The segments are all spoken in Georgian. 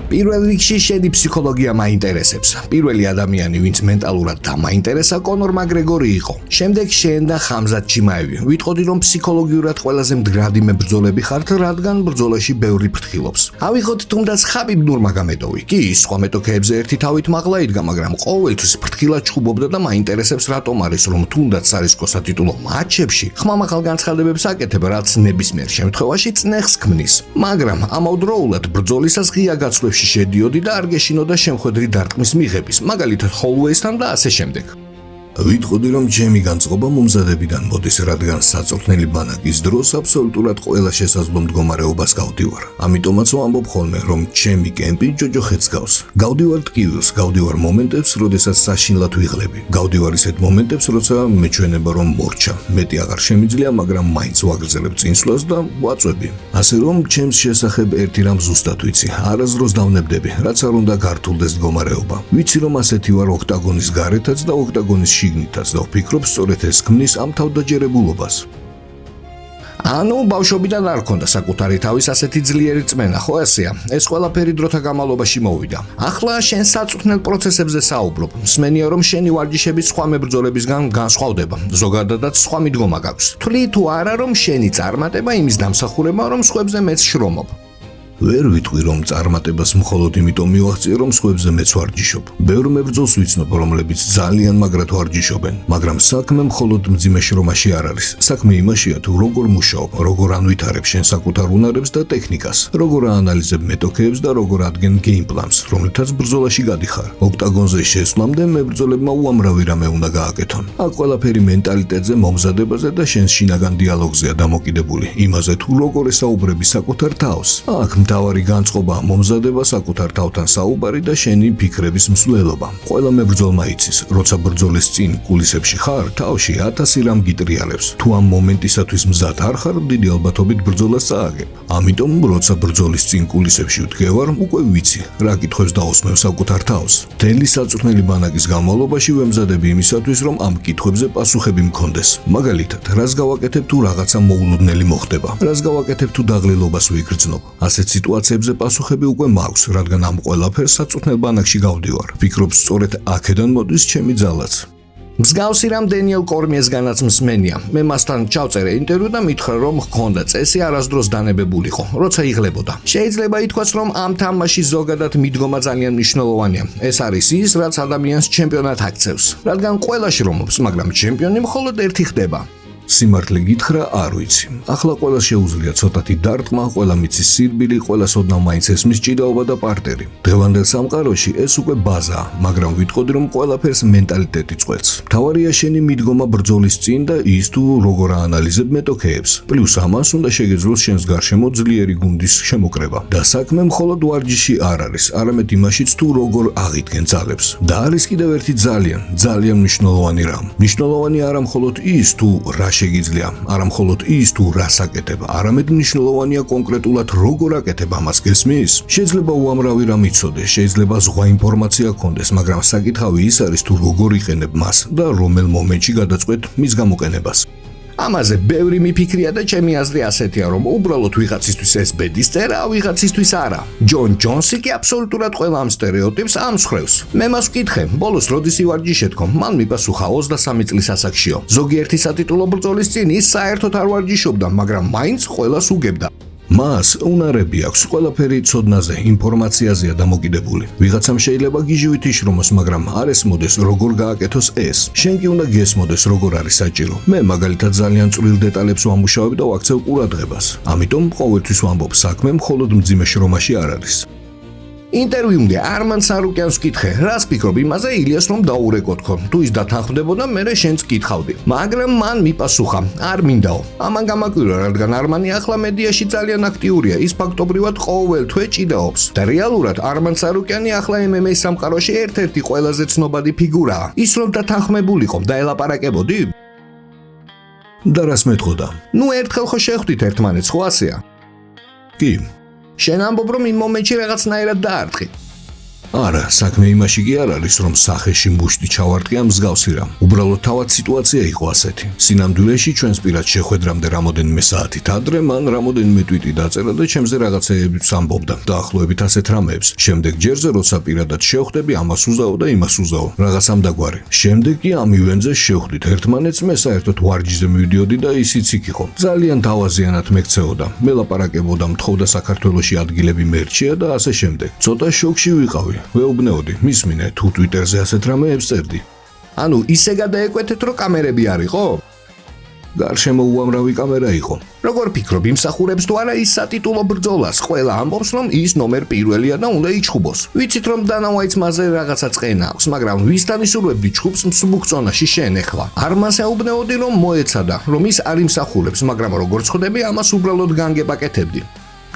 პირველ რიგში შენი ფსიქოლოგია მაინტერესებს. პირველი ადამიანი, ვინც მენტალურად დამაინტერესა, კონორ მაკგრეგორი იყო. შემდეგ შენ და ხამზად ჩიმაევი. ვიტყოდი, რომ ფსიქოლოგიურად ყველაზე მდგრადი მებრძოლები ხართ, რადგან ბრძოლაში ბევრი ფრთხილობს. ავიღოთ თუნდაც ხაბიბ ნურმაგომედოვი. კი, სხვა მეტოქეებზე ერთი თავით მაღლა იდგა, მაგრამ ყოველთვის ფრთხილად ჩხუბობდა და მაინტერესებს რატომ არის, რომ თუნდაც სარისკო სატიტულო მატჩებში ხმამაღალ განცხადებებს აკეთებ, რაც ნებისმიერ შემთხვევაში წნეხს ქმნის. მაგრამ ამავდროულად ბრძოლისას ღია გაცვლებში შედიოდი და არ გეშინოდა შემხვედრი დარტყმის მიღების, მაგალითად ჰოლუეისთან და ასე შემდეგ. ვიტყოდი, რომ ჩემი განწყობა მომზადებიდან მოდის, რადგან საწვრთნელი ბანაკის დროს აბსოლუტურად ყველა შესაძლო მდგომარეობას გავდივარ. ამიტომაც ვამბობ ხოლმე, რომ ჩემი კემპი ჯოჯოხეთს გავს. გავდივარ ტკივილს, გავდივარ მომენტებს, როდესაც საშინლად ვიღლები. გავდივარ ისეთ მომენტებს, როცა მეჩვენება, რომ მორჩა. მეტი აღარ შემიძლია, მაგრამ მაინც ვაგრძელებ წინსვლას და ვაწვევი. ასე რომ, ჩემს შესახებ ერთი რამ ზუსტად ვიცი. არასდროს დავნებდები, რაც არ უნდა გართულდეს მდგომარეობა. ვიცი, რომ ასეთი ვარ ოქტაგონის გარეთაც და ოქტაგონის შიგნითაც და ვფიქრობ, სწორედ ეს ქმნის ამ თავდაჯერებულობას. ანუ ბავშვობიდან არ ქონდა საკუთარი თავის ასეთი ძლიერი წმენა, ხო ასეა? ეს ყველაფერი დროთა განმავლობაში მოვიდა. ახლა შენ საწვრთნელ პროცესებზე საუბრობ. მსმენია, რომ შენი ვარჯიშები სხვა მებრძოლებისგან განსხვავდება. ზოგადადაც სხვა მიდგომა გაქვს. თვლი თუ არა, რომ შენი წარმატება იმის დამსახურებაა, რომ სხვებზე მეც შრომობ. ვერ ვიტყვი, რომ წარმატებას მხოლოდ იმიტომ მივახციე, რომ სხვებზე მეც ვარჯიშობ. ბევრ მებრძოლს ვიცნობ, რომლებიც ძალიან მაგრად ვარჯიშობენ, მაგრამ საქმე მხოლოდ მძიმე შრომაში არ არის. საქმე იმაშია, თუ როგორ მუშაობ, როგორ ანვითარებ შენ საკუთარ უნარებს და ტექნიკას, როგორ აანალიზებ მეტოქეებს და როგორ ადგენ გეიმპლანს, რომლითაც ბრძოლაში გადიხარ. ოქტაგონზე შესვლამდე მებრძოლებმა უამრავი რამე უნდა გააკეთონ. აქ ყველაფერი მენტალიტეტზე, მომზადებაზე და შენს შინაგან დიალოგზეა დამოკიდებული, იმაზე თუ როგორ ესაუბრები საკუთარ თავს. აქ მთავარი განწყობაა მომზადება, საკუთარ თავთან საუბარი და შენი ფიქრების მსვლელობა. ყველა მებრძოლმა იცის, როცა ბრძოლის წინ კულისებში ხარ, თავში 1000 რამ გიტრიალებს. თუ ამ მომენტისათვის მზად არ ხარ, დიდი ალბათობით ბრძოლას წააგებ. ამიტომ, როცა ბრძოლის წინ კულისებში ვდგევარ, უკვე ვიცი, რა კითხვებს დაусმევ საკუთარ თავს. მთელი საწვრთნელი ბანაკის განმავლობაში ვემზადები იმისათვის, რომ ამ კითხვებზე პასუხები მქონდეს. მაგალითად, რას გავაკეთებ თუ რაღაცა მოულოდნელი მოხდება, რას გავაკეთებ თუ დაღლილობას ვიგრძნობ. ასეთ სიტუაციებზე პასუხები უკვე მაქვს, რადგან ამ ყველაფერს საწვრთნელ ბანაკში გავდივარ. ვფიქრობ, სწორედ აქედან მოდის ჩემი ძალაც. მსგავსი რამ დენიელ კორმიესგანაც მსმენია. მე მასთან ჩავწერე ინტერვიუ და მითხრა, რომ ჰქონდა წესი არასდროს დანებებულიყო, როცა იღლებოდა. შეიძლება ითქვას, რომ ამ თამაში ზოგადად მიდგომა ძალიან მნიშვნელოვანია. ეს არის ის, რაც ადამიანს ჩემპიონად აქცევს, რადგან ყველა შრომობს, მაგრამ ჩემპიონი მხოლოდ ერთი ხდება. სიმართლე გითხრა, არ ვიცი. ახლა ყველა შეუძლია ცოტათი დარტყმა, ყველა მიცის სირბილი, ყველა ოდნავ მაინც ესმის ჭიდაობა და პარტერი. დღევანდელ სამყაროში ეს უკვე ბაზაა, მაგრამ ვიტყოდი, რომ ყველაფერს მენტალიტეტი წყვეტს. მთავარია შენი მიდგომა ბრძოლის წინ და ის თუ როგორ აანალიზებ მეტოქეებს. პლუს ამას უნდა შეგეძლოს შენს გარშემო ძლიერი გუნდის შემოკრება. და საქმე მხოლოდ ვარჯიში არ არის, არამედ იმაშიც თუ როგორ აღიდგენ ძალებს. და არის კიდევ ერთი ძალიან მნიშვნელოვანი რამ. მნიშვნელოვანი არა მხოლოდ ის თუ რა შეგიძლია, არა მხოლოდ ის თუ რას აკეთებ, არამედ მნიშვნელოვანია კონკრეტულად როგორ აკეთებ ამას, გესმის? შეიძლება უამრავი რამ იცოდე, შეიძლება ზღვა ინფორმაცია გქონდეს, მაგრამ საკითხავი ის არის თუ როგორ იყენებ მას და რომელ მომენტში გადაწყვეტ მის გამოყენებას. ამაზე ბევრი მიფიქრია და ჩემი აზრი ასეთია, რომ უბრალოდ ვიღაცისთვის ეს ბედის წერა, ვიღაცისთვის არა. ჯონ ჯონსი კი აბსოლუტურად ყველა ამ სტერეოტიპს ამსხრევს. მე მას ვკითხე, ბოლოს როდის ივარჯიშეთქო? მან მიპასუხა 23 წლის ასაკშიო. ზოგიერთი სატიტულო ბრძოლის წინ ის საერთოდ არ ვარჯიშობდა, მაგრამ მაინც ყველას უგებდა. მას უნარები აქვს, ყველაფერი ცოდნაზე, ინფორმაციაზეა დამოკიდებული. ვიღაცამ შეიძლება გიჟივით იშრომოს, მაგრამ არ ესმოდეს როგორ გააკეთოს ეს. შენ კი უნდა გესმოდეს როგორ არის საჭირო. მე მაგალითად ძალიან წვრილ დეტალებს ვამუშავებ და ვაქცევ ყურადღებას. ამიტომ ყოველთვის ვამბობ, საქმე მხოლოდ მძიმე შრომაში არ არის. ინტერვიუმდე არმან სარუკიანს ვკითხე, რას ფიქრობ იმაზე, ილიას რომ დაურეკოთქო. თუ ის დათანხმდებოდა, მე შენც კითხავდი. მაგრამ მან მიპასუხა, არ მინდაო. ამან გამაკვირვა, რადგან არმანი ახლა მედიაში ძალიან აქტიურია, ის ფაქტობრივად ყოველ თვე ჭიდაობს. და რეალურად არმან სარუკიანი ახლა MMA-ის სამყაროში ერთ-ერთი ყველაზე ცნობადი ფიგურაა. ის რომ დათანხმებულიყო, დაელაპარაკებოდი? და რას მეტყოდა? ნუ ერთხელ ხო შეხვდით ერთმანეთს, ხო ასეა? კი. შენ ამბობ, რომ იმ მომენტში რაღაცნაირად დაარტყი. არა, საქმე იმაში კი არ არის, რომ სახეში მუშტი ჩავარტყია მსგავსი რამ. უბრალოდ თავად სიტუაცია იყო ასეთი. სინამდვილეში ჩვენს პირად შეხვედრამდე რამოდენიმე საათით ადრე მან რამოდენიმე ტვიტი დაწერა და ჩემზე რაღაცეებს ამბობდა. დაახლოებით ასეთ რამეებს. შემდეგ ჯერზე როცა პირადად შევხვდები, ამას უზაო და იმას უზაო. რაღაც ამდაგვარი. შემდეგ კი ამ ივენზე შევხვდით ერთმანეთს, მე საერთოდ ვარჯიშზე მივიდიოდი და ისიც იქ იყო. ძალიან თავაზიანად მეკცეოდა. მე ლაპარაკებოდა, მთხოვდა საქართველოში ადგილები მერჩია და ასე შემდეგ. ცოტა შოკში ვიყავი. ვეუბნეოდი, მისმინე, თუ ტვიტერზე ასეთ რამეებს წერდი. ანუ ისე გადაეკვეთეთ, რომ კამერები არ იყო? გარშემო უამრავი კამერა იყო. როგორ ფიქრობ, იმსახურებს თუ არა ის სატიტულო ბრძოლას? ყველა ამბობს, რომ ის ნომერ პირველია და უნდა იჩხუბოს. ვიცით, რომ დანაუაიც მასზე რაღაცა წყენა აქვს, მაგრამ ვისთან ისურვებდი ჩხუბს მსუბუქ ზონაში შენ ახლა? არ მას ეუბნეოდი, რომ მოეცადა, რომ ის არ იმსახურებს, მაგრამ როგორც ხვდები, ამას უბრალოდ განგებაკეთებდი.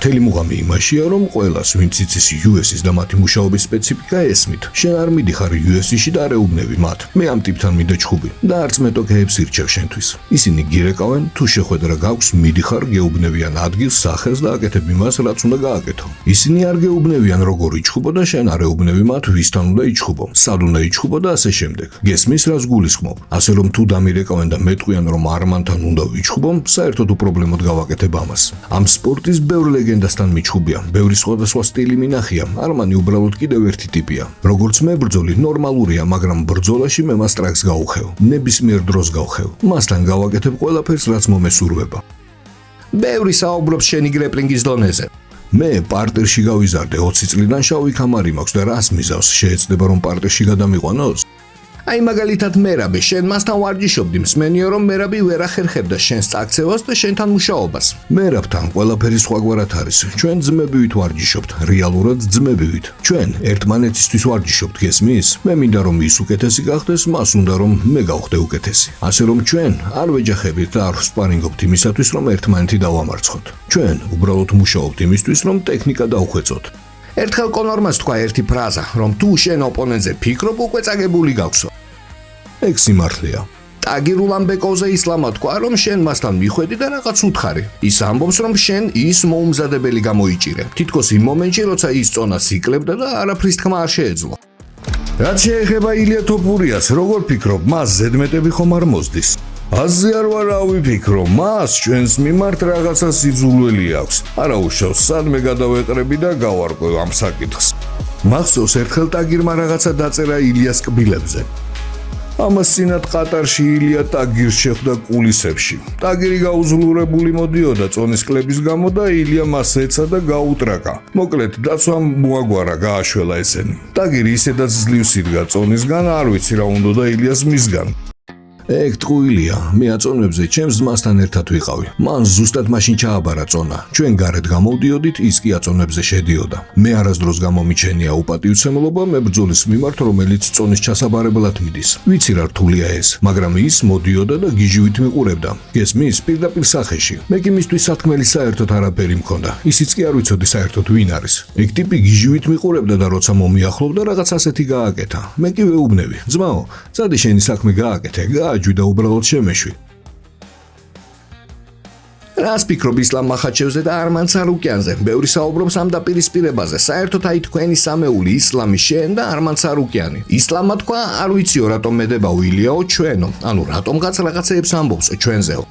მთელი მუღამი იმაშია, რომ ყველას, ვინც იცის US-ის და მათი მუშაობის სპეციფიკა ესმით. შენ არ მიდიხარ US-ში და არ ეუბნები მათ. მე ამ ტიპთან მინდა ჩხუბი და არც მეტოქეებს ირჩევ შენთვის. ისინი გირეკავენ, თუ შეხვედრა გაქვს, მიდიხარ, გეუბნებიან ადგილს, სახელს და აკეთებ იმას, რაც უნდა გააკეთო. ისინი არ გეუბნებიან, როგორ იჩხუბო და შენ არ ეუბნები მათ, ვისთან უნდა იჩხუბო, სად უნდა იჩხუბო და ასე შემდეგ. გესმის, რას გულისხმობ? ასე რომ თუ დამირეკავენ და მეტყვიან, რომ არმანთან უნდა ვიჩხუბო, საერთოდ უპრობლემოდ გავაკეთებ ამას. ამ სპორტის ბევრ ლეგენდასთან მიჩხუბია, ბევრი სხვადასხვა სტილი მინახია. არმანი უბრალოდ კიდევ ერთი ტიპია. როგორც მებრძოლი ნორმალურია, მაგრამ ბრძოლაში მე მას ტრაქს გავუხევ. ნებისმიერ დროს გავხევ. მასთან გავაკეთებ ყველაფერს, რაც მომესურვება. ბევრი საუბრობს შენი გრეპლინგის დონეზე. მე პარტერში გავიზარდე 20 წლიდან შავი ქამარი მაქვს და რას მიზავს? შეეცდება რომ პარტერში გადამიყვანოს? აი მაგალითად მერაბი, შენ მასთან ვარჯიშობდი, მსმენიო რომ მერაბი ვერ ახერხებდა შენს წაქცევას და შენთან მუშაობას. მერაბთან ყველაფერი სხვაგვარად არის. ჩვენ ძმებივით ვარჯიშობთ, რეალურად ძმებივით. ჩვენ ერთმანეთისთვის ვარჯიშობთ, გესმის? მე მინდა რომ ის უკეთესი გახდეს, მას უნდა რომ მე გავხდე უკეთესი. ასე რომ ჩვენ არ ვეჯახებით და არ ვსპარინგობთ იმისათვის, რომ ერთმანეთი დავამარცხოთ. ჩვენ უბრალოდ მუშაობთ იმისთვის, რომ ტექნიკა დავხვეწოთ. ერთხელ კონორმას თქვა ერთი ფრაზა, რომ თუ შენ ოპონენტზე ფიქრობ, უკვე წაგებული გაქვსო. ეგ სიმართლეა. ტაგირულ ამბეკოზე ისლამა თქვა, რომ შენ მასთან მიხვედი და რაღაც უთხარი. ის ამბობს, რომ შენ ის მოუმზადებელი გამოიჭირე. თითქოს იმ მომენტში, როცა ის წონას იკლებდა და არაფრის თქმა არ შეეძლო. რაც შეეხება ილია თოფურიას, როგორ ფიქრობ, მას ზედმეტები ხომ არ მოსდის? აზე არ ვარ ავიფიქრო, მას ჩვენს მიმართ რაღაცა სიძულველი აქვს. არა უშავს, სადმე გადავეყრები და გავარკვევ ამ საკითხს. მახსოვს ერთხელ ტაგირმა რაღაცა დაწერა ილიას კბილებზე. ამას წინათ ყატარში ილია ტაგირს შეხვდა კულისებში. ტაგირი გაუზლურებული მოდიოდა წონის კლების გამო და ილია მას ეცა და გაუტრაკა. მოკლედ, დაცვამ მოაგვარა, გააშველა ესენი. ტაგირი ისედაც ძლივს იდგა წონისგან, არ ვიცი რა უნდა და ილიას მისგან. ეგ ტყუილია, მე აწონებზე ჩემს ძმასთან ერთად ვიყავი. მან ზუსტად მაშინ ჩააბარა წონა. ჩვენ გარეთ გამოვდიოდით, ის კი აწონებზე შედიოდა. მე არასდროს გამომიჩენია უპატივცემლობა მებრძოლის მიმართ, რომელიც წონის ჩასაბარებლად მიდის. ვიცი რა რთულია ეს, მაგრამ ის მოდიოდა და გიჟივით მიყურებდა. გესმის, პირდაპირ სახეში. მე კი მისთვის სათქმელი საერთოდ არაფერი მქონდა. ისიც კი არ ვიცოდი საერთოდ ვინ არის. ეგ ტიპი გიჟივით მიყურებდა და როცა მომიახლოვდა, რაღაც ასეთი გააკეთა. მე კი ვეუბნები, ძმაო, წადი შენი საქმე გააკეთე, და უბრალოდ შემეშვი. რას ფიქრობ ისლამ მახაჩევზე და არმან სარუკიანზე? ბევრი საუბრობს ამ დაპირისპირებაზე. საერთოდ აი თქვენი სამეული ისლამი შენ და არმან სარუკიანი. ისლამმა თქვა, არ ვიციო რატომ მედება უილიაო ჩვენო. ანუ რატომღაც რაღაცეებს ამბობს ჩვენზეო.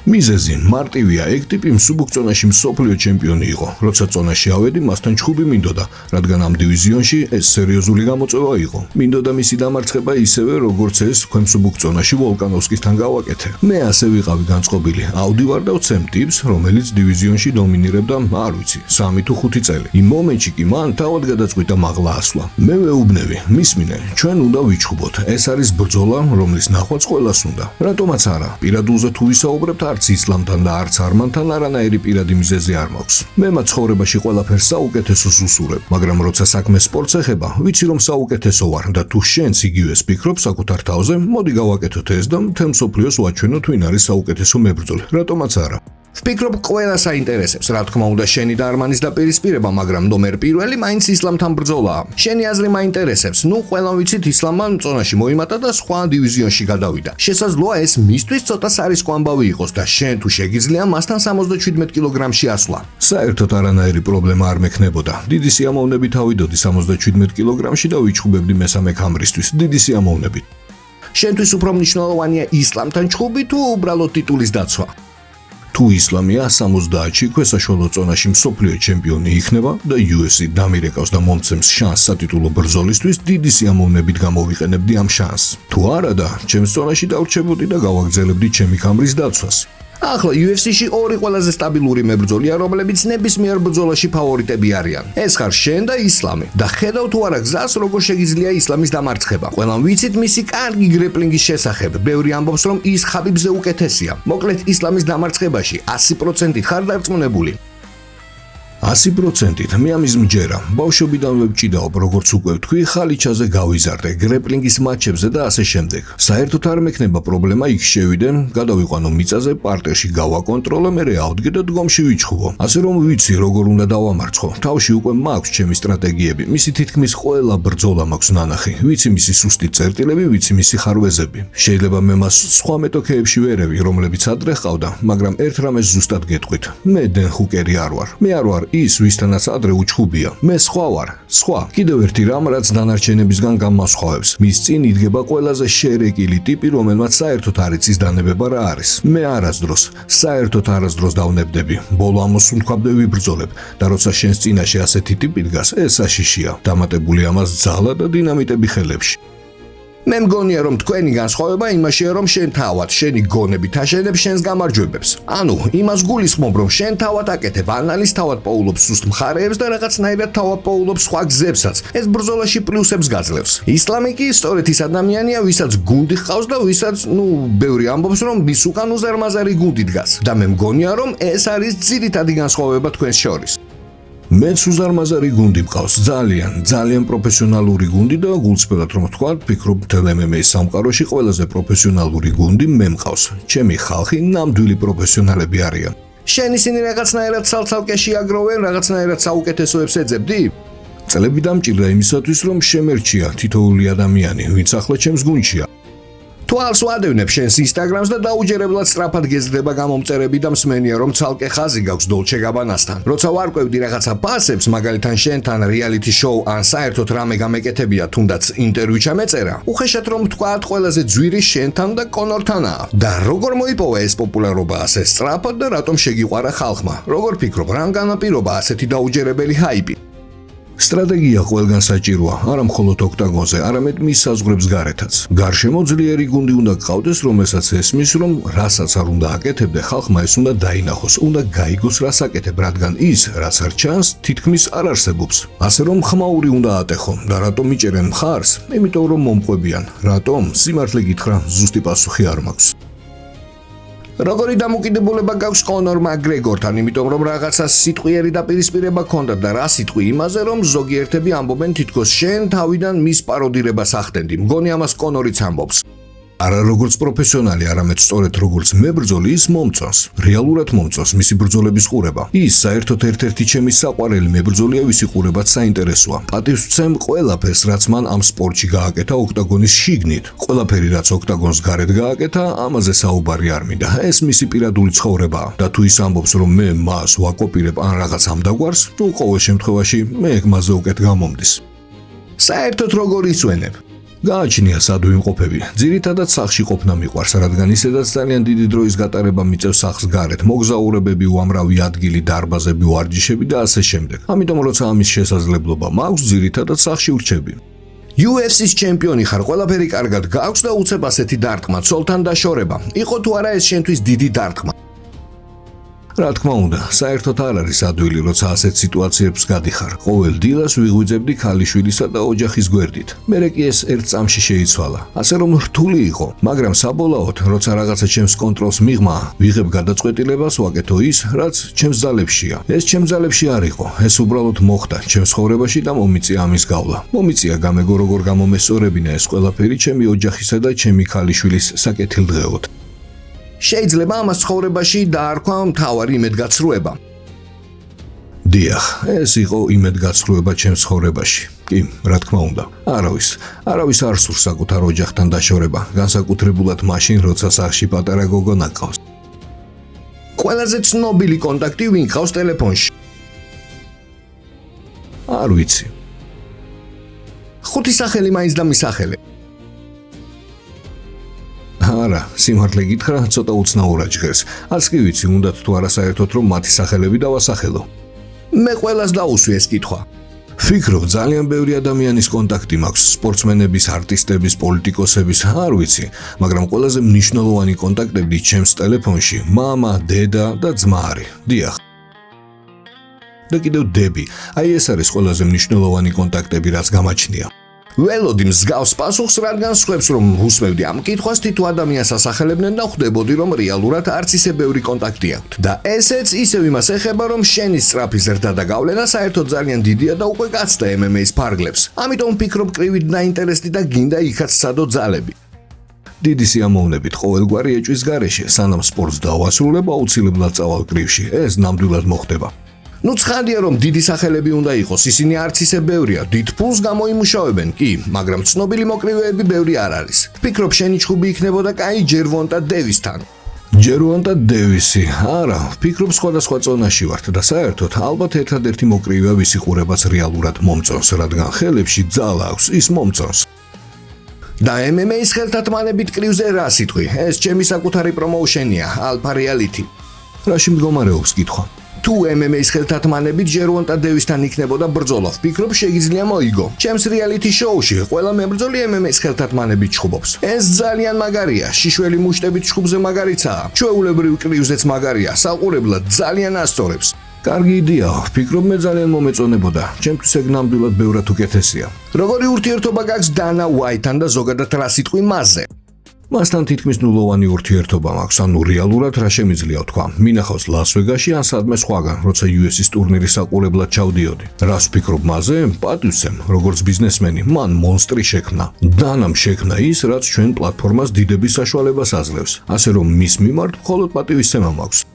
მიზეზი მარტივია, ეგ ტიპი მსუბუქ წონაში მსოფლიო ჩემპიონი იყო. როცა წონაში ავედი, მასთან ჩხუბი მინდოდა, რადგან ამ დივიზიონში ეს სერიოზული გამოწვევა იყო. მინდოდა მისი დამარცხება ისევე, როგორც ეს თქვენ მსუბუქ წონაში ვოლკანოვსკისთან გავაკეთე. მე ასე ვიყავი განწყობილი. ავდივარ და ვცემ ტიპს, რომელიც დივიზიონში დომინირებდა, არ ვიცი, 3 თუ 5 წელი. იმ მომენტში კი მან თავად გადაწყვიტა მაღლა ასვლა. მე ვეუბნები, მისმინე, ჩვენ უნდა ვიჩხუბოთ. ეს არის ბრძოლა, რომლის ნახვაც ყველას უნდა. რატომაც არა, პირადულზე თუ ვისაუბრებთ, არც ისლამთან და არც არმანთან არანაირი პირადი მიზეზი არ მაქვს. მე მაცხოვრებაში ყველაფერს საუკეთესოს უსურებ, მაგრამ როცა საქმე სპორტს ეხება, ვიცი რომ საუკეთესო ვარ და თუ შენც იგივეს ფიქრობ საკუთარ თავზე, მოდი გავაკეთოთ ეს და მთელ მსოფლიოს ვაჩვენოთ ვინ არის საუკეთესო მებრძოლი. რატომაც არა. ვფიქრობ, ყველა საინტერესებს, რა თქმა უნდა, შენი და არმანის დაპირისპირება, მაგრამ ნომერ პირველი მაინც ისლამთან ბრძოლაა. შენი აზრი მაინტერესებს. ნუ ყველამ ვიცით, ისლამმა წონაში მოიმატა და სხვა დივიზიონში გადავიდა. შესაძლოა ეს მისთვის ცოტა სარისკო ამბავი იყოს და შენ თუ შეგიძლია მასთან 77 კილოგრამში ასვლა. საერთოდ არანაირი პრობლემა არ მექნებოდა. დიდი სიამოვნებით ავიდოდი 77 კილოგრამში და ვიჩხუბებდი მესამე ქამრისთვის. დიდი სიამოვნებით. შენთვის უფრო მნიშვნელოვანია ისლამთან ჩხუბი თუ უბრალოდ ტიტულის დაცვა? თუ ისლამია 70-ში ქვესაშუალო წონაში მსოფლიო ჩემპიონი იქნება და UFC დამირეკავს და მომცემს შანსს სატიტულო ბრძოლისთვის, დიდი სიამოვნებით გამოვიყენებდი ამ შანსს. თუ არა და ჩემს წონაში დავრჩებოდი და გავაგრძელებდი ჩემი ქამრის დაცვას. ახლა UFC-ში ორი ყველაზე სტაბილური მებრძოლია, რომლებიც ნებისმიერ ბრძოლაში ფავორიტები არიან. ეს ხარ შენ და ისლამი. და ხედავ თუ არა გზას, როგორ შეგიძლია ისლამის დამარცხება. ყველამ ვიცით მისი კარგი გრეპლინგის შესახებ. ბევრი ამბობს, რომ ის ხაბიბზე უკეთესია. მოკლედ, ისლამის დამარცხებაში 100%-ით ხარ დარწმუნებული. 100%-ით მე ამის მჯერა. ბავშვობიდანვე ვჭიდაობ, როგორც უკვე ვთქვი, ხალიჩაზე გავიზარდე, გრეპლინგის მატჩებზე და ასე შემდეგ. საერთოდ არ მექნება პრობლემა იქ შევიდე, გადავიყვანო მიწაზე, პარტერში გავაკონტროლო, მერე ავდგე და დგომში ვიჩხუბო. ასე რომ ვიცი, როგორ უნდა დავამარცხო. თავში უკვე მაქვს ჩემი სტრატეგიები. მისი თითქმის ყველა ბრძოლა მაქვს ნანახი. ვიცი მისი სუსტი წერტილები, ვიცი მისი ხარვეზები. შეიძლება მე მას სხვა მეტოქეებში ვერევი, რომლებიც ადრე ჰყავდა, მაგრამ ერთ რამეს ზუსტად გეტყვით. მე დენ ჰუკერი არ ვარ. მე არ ვარ ის, ვისთანაც ადრე უჩხუბია. მე სხვა ვარ. სხვა. კიდევ ერთი რამ, რაც დანარჩენებისგან გამასხვავებს. მის წინ იდგება ყველაზე შერეკილი ტიპი, რომელმაც საერთოდ არ იცის დანებება რა არის. მე არასდროს, საერთოდ არასდროს დავნებდები. ბოლო ამოსუნთქვამდე ვიბრძოლებ და როცა შენს წინაშე ასეთი ტიპი დგას, ეს საშიშია. დამატებული ამას ძალა და დინამიტები ხელებში. მე მგონია, რომ თქვენი განსხვავება იმაშია, რომ შენ თავად შენი გონები თაშენებ შენს გამარჯვებებს. ანუ, იმას გულისხმობ, რომ შენ თავად აკეთებ ანალიზს, თავად პოულობს სუსტ მხარეებს და რაღაცნაირად თავად პოულობს სხვა გზებსაც. ეს ბრძოლაში პლუსებს გაძლევს. ისლამი კი სწორედ ის ადამიანია, ვისაც გუნდი ჰყავს და ვისაც, ბევრი ამბობს, რომ მის უკან უზარმაზარი გუნდი დგას. და მე მგონია, რომ ეს არის ძირითადი განსხვავება თქვენს შორის. მეც უზარმაზარი გუნდი მყავს, ძალიან პროფესიონალური გუნდი და გულწრფელად რომ ვთქვათ, ვფიქრობ, მთელ MMA-ის სამყაროში ყველაზე პროფესიონალური გუნდი მე მყავს. ჩემი ხალხი ნამდვილი პროფესიონალები არიან. შენ ისინი რაღაცნაირად ცალ-ცალკე შეაგროვენ, რაღაცნაირად საუკეთესოებს ეძებდი? წლები დამჭირდა იმისათვის, რომ შემერჩია თითოეული ადამიანი, ვინც ახლა ჩემს გუნდშია. თვალს ვადევნებ შენს ინსტაგრამს და დაუჯერებლად სწრაფად გეზრდება გამომწერები და მსმენია, რომ ცალკე ხაზი გაქვს დოლჩე გაბანასთან. როცა ვარკვევდი რაღაცა ფასებს, მაგალითად შენთან რეალიტი შოუ ან საერთოდ რამე გამეკეთებია, თუნდაც ინტერვიუ ჩამეწერა, უხეშად რომ ვთქვათ, ყველაზე ძვირი შენთან და კონორთანაა. და როგორ მოიპოვა ეს პოპულარობა ასე სწრაფად და რატომ შეგიყვარა ხალხმა? როგორ ფიქრობ, რამ განაპირობა ასეთი დაუჯერებელი ჰაიპი? სტრატეგია ყველგან საჭიროა, არა მხოლოდ ოქტაგონზე, არამედ მის საზღვრებს გარეთაც. გარშემო ძლიერი გუნდი უნდა გყავდეს, რომელსაც ესმის, რომ რასაც არ უნდა აკეთებდე, ხალხმა ეს უნდა დაინახოს, უნდა გაიგოს, რას აკეთებ, რადგან ის, რაც არ ჩანს, თითქმის არ არსებობს. ასე რომ ხმაური უნდა ატეხო და რატომ მიჭერენ მხარს? იმიტომ რომ მომყვებიან. რატომ? სიმართლე გითხრა, ზუსტი პასუხი არ მაქვს. როგორი დამოკიდებულება გაქვს კონორ მაკგრეგორთან, იმიტომ რომ რაღაცა სიტყვიერი დაპირისპირება ჰქონდა და რა სიტყვი იმაზე, რომ ზოგიერთები ამბობენ თითქოს შენ თავიდან მის პაროდირებას ახდენდი. მგონი ამას კონორიც ამბობს. არა როგორც პროფესიონალი, არამედ სწორედ როგორც მებრძოლი ის მომწონს. რეალურად მომწონს მისი ბრძოლების ყურება. ის საერთოდ ერთ-ერთი ჩემი საყვარელი მებრძოლია, ვისი ყურებაც საინტერესოა. პატივს ვცემ ყველაფერს, რაც მან ამ სპორტში გააკეთა ოქტაგონის შიგნით. ყველაფერი, რაც ოქტაგონს გარეთ გააკეთა, ამაზე საუბარი არ მინდა. ეს მისი პირადული ცხოვრებაა და თუ ის ამბობს, რომ მე მას ვაკოპირებ ან რაღაც ამდაგვარს, ყოველ შემთხვევაში მე ეგ მასზე უკეთ გამომდის. საერთოდ როგორ ისვენებ? გააჩნია სად ვიმყოფები. ძირითადად სახლში ყოფნა მიყვარს, რადგან ისედაც ძალიან დიდი დროის გატარება მიწევს სახლს გარეთ, მოგზაურებები, უამრავი ადგილი, დარბაზები, ვარჯიშები და ასე შემდეგ. ამიტომ როცა ამის შესაძლებლობა მაქვს, ძირითადად სახლში ვრჩები. UFC-ის ჩემპიონი ხარ, ყველაფერი კარგად გაქვს და უცებ ასეთი დარტყმა, ცოლთან დაშორება. იყო თუ არა ეს შენთვის დიდი დარტყმა? რა თქმა უნდა, საერთოდ არ არის ადვილი, როცა ასეთ სიტუაციებს გადიხარ. ყოველ დილას ვიღვიძებდი ქალიშვილისა და ოჯახის გვერდით. მერე კი ეს ერთ წამში შეიცვალა. ასე რომ რთული იყო, მაგრამ საბოლოოდ, როცა რაღაცა ჩემს კონტროლს მიღმა, ვიღებ გადაწყვეტილებას, ვაკეთო ის, რაც ჩემს ძალებშია. ეს ჩემს ძალებში არ იყო, ეს უბრალოდ მოხდა ჩემს ცხოვრებაში და მომიწია ამის გავლა. მომიწია გამეგო როგორ გამომესწორებინა ეს ყველაფერი ჩემი ოჯახისა და ჩემი ქალიშვილის საკეთილდღეოდ. შეიძლება ამას ცხოვრებაში დაარქვა მთავარი იმედგაცრუება. დიახ, ეს იყო იმედგაცრუება ჩემს ცხოვრებაში. კი, რა თქმა უნდა. არავის არ სურს საკუთარ ოჯახთან დაშორება, განსაკუთრებულად მაშინ, როცა სახლში პატარა გოგონა გყავს. ყველაზე ცნობილი კონტაქტი ვინ გყავს ტელეფონში? არ ვიცი. ხუთი სახელი მაინც და მისახელე. არა, სიმართლე გითხრა, ცოტა უცნაურად ჟღერს. არც კი ვიცი, უნდათ თუ არა საერთოდ რომ მათი სახელები დავასახელო. მე ყველას დაუსვი ეს კითხვა. ფიქრობ, ძალიან ბევრი ადამიანის კონტაქტი მაქვს, სპორტსმენების, არტისტების, პოლიტიკოსების, არ ვიცი, მაგრამ ყველაზე მნიშვნელოვანი კონტაქტები ჩემს ტელეფონში მამა, დედა და ძმა არის. დიახ. და კიდევ დები. აი ეს არის ყველაზე მნიშვნელოვანი კონტაქტები, რაც გამაჩნია. ველოდი მსგავს პასუხს, რადგან სხვებს რომ უსმევდი ამ კითხვას, თითო ადამიანს ასახელებდნენ და ხვდებოდი, რომ რეალურად არც ისე ბევრი კონტაქტი აქვთ. და ესეც ისევ იმას ეხება, რომ შენი სწრაფი ზრდა და გავლენა საერთოდ ძალიან დიდია და უკვე გაცდა MMA-ის ფარგლებს. ამიტომ ვფიქრობ, კრივით დაინტერესდი და გინდა იქაც სცადო ძალები. დიდი სიამოვნებით ყოველგვარი ეჭვის გარეშე, სანამ სპორტს დავასრულებ, აუცილებლად წავალ კრივში. ეს ნამდვილად მოხდება. ნუ ცხადია რომ დიდი სახელები უნდა იყოს, ისინი არც ისე ბევრია, დიდ ფულს გამოიმუშავებენ, კი, მაგრამ ცნობილი მოკრივეები ბევრი არ არის. ვფიქრობ შენი ჩხუბი იქნებოდა კაი ჯერვონტა დევისთან. ჯერვონტა დევისი, არა, ვფიქრობ სხვადასხვა წონაში ვართ და საერთოდ ალბათ ერთადერთი მოკრივეა ვის იყურებაც რეალურად მომწონს, რადგან ხელებში ძალა აქვს, ის მომწონს. და MMA-ის ხელთათმანებით კრივზე რა სიტყვი? ეს ჩემი საკუთარი პრომოუშენია, Alpha Reality. რაში მდგომარეობს კითხვა? თუ MMA-ის ხელთათმანებით ჯერვონტა დევისთან იქნებოდა ბრძოლა, ვფიქრობ შეგიძლია მოიგო. ჩემს რეალიტი შოუში ყველა მებრძოლი MMA-ის ხელთათმანებით ჩხუბობს. ეს ძალიან მაგარია, შიშველი მუშტებით ჩხუბზე მაგარიცაა. ჩვეულებრივ კრივზეც მაგარია, საყურებლად ძალიან ასწორებს. კარგი იდეაა, ვფიქრობ მე ძალიან მომეწონებოდა. ჩემთვის ეგ ნამდვილად ბევრად უკეთესია. როგორი ურთიერთობა გაქვს დანა უაიტთან და ზოგადად რა სიტყვი მასზე? მასთან თითქმის ნულოვანი ურთიერთობა მაქვს, ანუ რეალურად რა შემიძლია ვთქვა. მინახავს ლას-ვეგასში ან სადმე სხვაგან, როცა UFC-ის ტურნირის საყურებლად ჩავდიოდი. რას ვფიქრობ მასზე? პატივცემ, როგორც ბიზნესმენი, მან მონსტრი შექმნა. დანამ შექმნა ის, რაც ჩვენ პლატფორმას დიდების საშუალებას აძლევს. ასე რომ მის მიმართ მხოლოდ პატივისცემა მაქვს.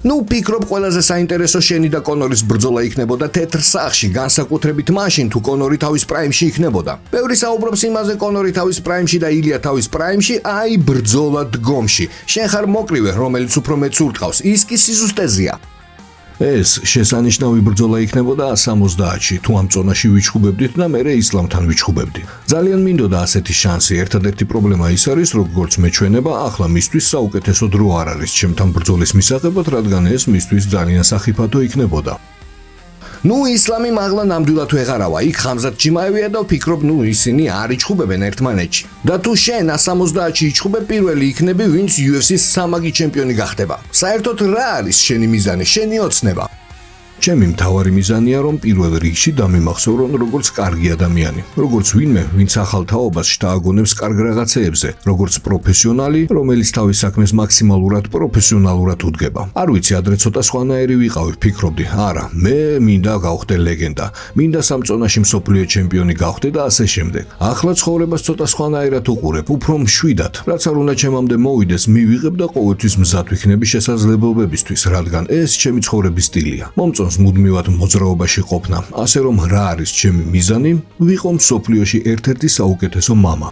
ნუ ვფიქრობ ყველაზე საინტერესო შენი და კონორის ბრძოლა იქნებოდა თეთრ სახლში, განსაკუთრებით მაშინ თუ კონორი თავის პრაიმში იქნებოდა. ბევრი საუბრობს იმაზე, კონორი თავის პრაიმში და ილია თავის პრაიმში, აი ბრძოლა დგომში. შენ ხარ მოკრივე, რომელიც უფრო მეც ურტყავს, ის კი სიზუსტეზეა. ეს შესანიშნავი ბრძოლა იქნებოდა 170-ში, თუ ამ წონაში ვიჩხუბებდით და მერე ისლამთან ვიჩხუბებდი. ძალიან მინდოდა ასეთი შანსი, ერთადერთი პრობლემა ის არის, როგორც მეჩვენება, ახლა მისთვის საუკეთესო დრო არ არის ჩემთან ბრძოლის მისაღებად, რადგან ეს მისთვის ძალიან სახიფათო იქნებოდა. ნუ ისლამი მაღლა ნამდვილად ვეღარავა, იქ ხამზად ჩიმაევია და ვფიქრობ, ნუ ისინი არ იჩხუბებენ ერთმანეთში. და თუ შენ 170-ში იჩხუბებ, პირველი იქნები, ვინც UFC-ის სამაგი ჩემპიონი გახდება. საერთოდ რა არის შენი მიზანი, შენი ოცნება? ჩემი მთავარი მიზანია, რომ პირველ რიგში დამიმახსოვრონ როგორც კარგი ადამიანი, როგორც ვინმე, ვინც ახალ თაობას შთააგონებს კარგ რაღაცეებზე, როგორც პროფესიონალი, რომელიც თავის საქმეს მაქსიმალურად პროფესიონალურად უდგება. არ ვიცი, ადრე ცოტა სხვანაირი ვიყავი, ვფიქრობდი, არა, მე მინდა გავხდე ლეგენდა, მინდა სამწონაში მსოფლიო ჩემპიონი გავხდე და ასე შემდეგ. ახლა ცხოვრებას ცოტა სხვანაირად უყურებ, უფრო მშვიდად, რაც არ უნდა ჩემამდე მოვიდეს, მივიღებ და ყოველთვის მზად ვიქნები შესაძლებლობებისთვის, რადგან ეს ჩემი ცხოვრების სტილია. მომწონს მუდმივად მოძრაობაში ყოფნა, ასე რომ რა არის ჩემი მიზანი, ვიყო მსოფლიოში ერთ-ერთი საუკეთესო მამა.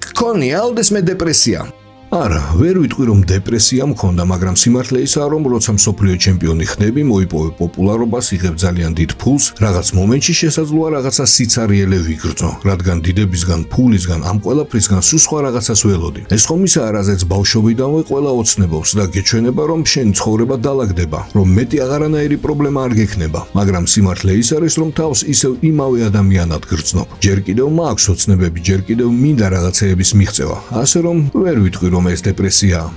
გქონია ოდესმე დეპრესია? არა, ვერ ვიტყვი რომ დეპრესია მქონდა, მაგრამ სიმართლე ისაა, რომ როცა მსოფლიო ჩემპიონი ხდები, მოიპოვე პოპულარობას, იღებ ძალიან დიდ ფულს, რაღაც მომენტში შესაძლოა რაღაცა სიცარიელე ვიგრძნო, რადგან დიდებისგან, ფულისგან, ამ ყველაფრისგან სულ სხვა რაღაცას ველოდი. ეს ხომ ისაა, რაზეც ბავშვობიდანვე ყველა ოცნებობს და გეჩვენება, რომ შენი ცხოვრება დალაგდება, რომ მეტი აღარანაირი პრობლემა არ გექნება, მაგრამ სიმართლე ის არის, რომ თავს ისევ იმავე ადამიანად გრძნობ. ჯერ კიდევ მაქვს ოცნებები, ჯერ კიდევ მინდა რაღაცეების მიღწევა, ასე რომ ვერ ვიტყვი რომ ეს დეპრესიაა.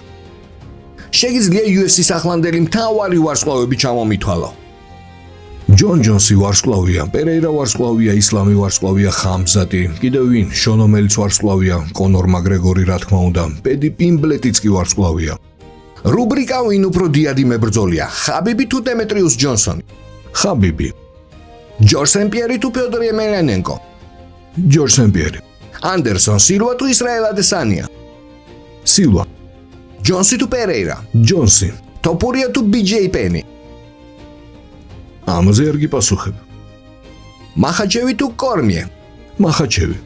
შეგიძლია UFC-ის ახლანდელი მთავარი ვარსკვლავები ჩამომითვალო. ჯონ ჯონსი ვარსკვლავია, პერეირა ვარსკვლავია, ისლამი ვარსკვლავია, ხამზატი, კიდევ ვინ, შონომელიც ვარსკვლავია, კონორ მაკგრეგორი რა თქმა უნდა, პედი პიმბლეტიც კი ვარსკვლავია. რუბრიკა ვინ უფრო დიადი მებრძოლია, ხაბიბი თუ დემეტრიუს ჯონსონი? ხაბიბი. ჯორჯ სენ-პიერი თუ ფიოდორ ემელიანენკო? ჯორჯ სენ-პიერი. ანდერსონ სილვა თუ ისრაელ ადესანია? სილვა. ჯონსი თუ პერეირა? ჯონსი. თოპურია თუ BJ პენი? ამაზე არ გიპასუხებ. მახაჩევი თუ კორმიე? მახაჩევი.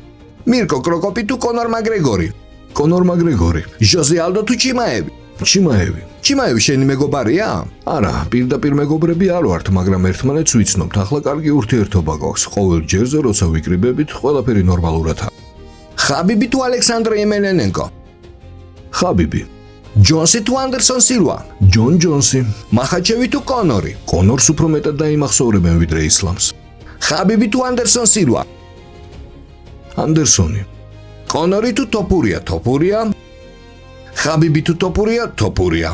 მირკო კროკოპი თუ კონორ მაგრეგორი? კონორ მაგრეგორი. ჟოზე ალდო თუ ჩიმაევი? ჩიმაევი. ჩიმაევი შენი მეგობარია? არა, პირდაპირ მეგობრები არ ვართ, მაგრამ ერთმანეთს ვიცნობთ. ახლა კარგი ურთიერთობა გვაქვს. ყოველ ჯერზე როცა ვიკრიბებით, ყველაფერი ნორმალურადაა. ხაბიბი თუ ალექსანდრე ემელენენკო? ხაბიბი. ჯონსი თუ ანდერსონ სილვა? ჯონ ჯონსი. მახაჩევი თუ კონორი? კონორს უფრო მეტად დაიმახსოვრებენ ვიდრე ისლამს. ხაბიბი თუ ანდერსონ სილვა? ანდერსონი. კონორი თუ თოპურია? თოპურია. ხაბიბი თუ თოპურია? თოპურია.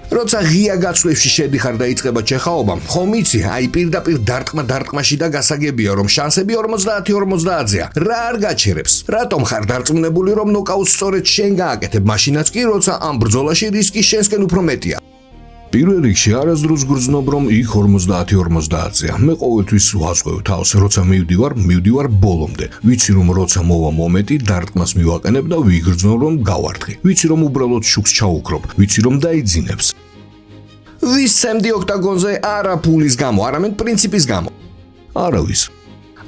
როცა ღია გაცვლებში შედიხარ და იწყება ჩეხაობა, ხომ იცი, აი პირდაპირ დარტყმაში და გასაგებია, რომ შანსები 50-50-ზეა. რა არ გაჩერებს? რატომ ხარ დარწმუნებული, რომ ნოკაუტს სწორედ შენ გააკეთებ, მაშინაც კი, როცა ამ ბრძოლაში რისკი შენსკენ უფრო მეტია? პირველ რიგში არასდროს გრძნობ, რომ იქ 50-50-ზეა. მე ყოველთვის ვასწევ თავს, როცა მივდივარ ბოლომდე. ვიცი რომ როცა მოვა მომენტი, დარტყმას მივაყენებ და ვიგრძნობ რომ გავარტყი. ვიცი რომ უბრალოდ შუქს ჩაუქრობ. ვიცი რომ დაიძინებს. ვისცემდი ოქტაგონზე არა ფულის გამო, არამედ პრინციპის გამო. არავის.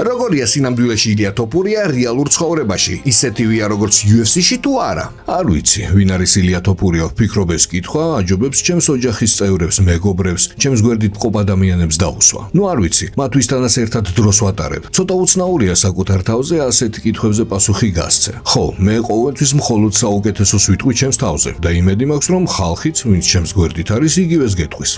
როგორია სინამდვილეში ილია თოპურია რეალურ ცხოვრებაში? ისეთივია როგორც UFC-ში თუ არა? არ ვიცი, ვინ არის ილია თოპურია, ვფიქრობ ეს კითხვა აჯობებს ჩემს ოჯახის წევრებს, მეგობრებს, ჩემს გვერდით მყოფ ადამიანებს დაუსვა. ნუ არ ვიცი, მათთვისთანაც ერთად დროს ვატარებ. ცოტა უცნაურია საკუთარ თავზე ასეთ კითხვებზე პასუხი გასცე. ხო, მე ყოველთვის მხოლოდ საუკეთესოს ვიტყვი ჩემს თავზე და იმედი მაქვს, რომ ხალხიც, ვინც ჩემს გვერდით არის, იგივეს გეტყვის.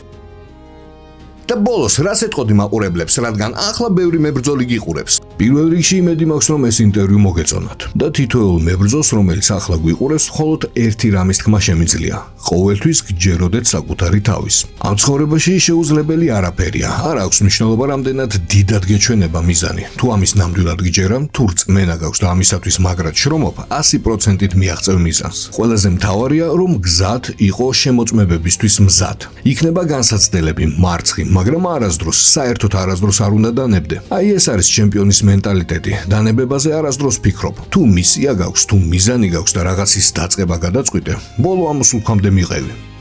და ბოლოს რას ეთყოდი მაყურებლებს, რადგან ახლა ბევრი მებრძოლი გიყურებს? პირველ რიგში იმედი მაქვს, რომ ეს ინტერვიუ მოგეწონათ და თითოეულ მებრძოლს, რომელიც ახლა გვიყურებს, მხოლოდ ერთი რამის თქმა შემიძლია. ყოველთვის გჯეროდეთ საკუთარი თავის. ამ ცხოვრებაში შეუძლებელი არაფერია. არ აქვს მნიშვნელობა, რამდენად დიდად გეჩვენება მიზანი. თუ ამის ნამდვილად გჯერა, თუ რწმენა გაქვს და ამისათვის მაგრად შრომობ, 100%-ით მიაღწევ მიზანს. ყველაზე მთავარია, რომ გზად იყო შემოწმებებისთვის მზად. იქნება განსაცდელები, მარცხი, მაგრამ არასდროს, საერთოდ არასდროს არ უნდა დანებდე. აი ეს არის ჩემპიონის მენტალიტეტი. დანებებაზე არასდროს ფიქრობ. თუ მისია გაქვს, თუ მიზანი გაქვს და რაღაცის დაწყება გადაწყვიტე, ბოლო ამოსულქვამდე მიყევი.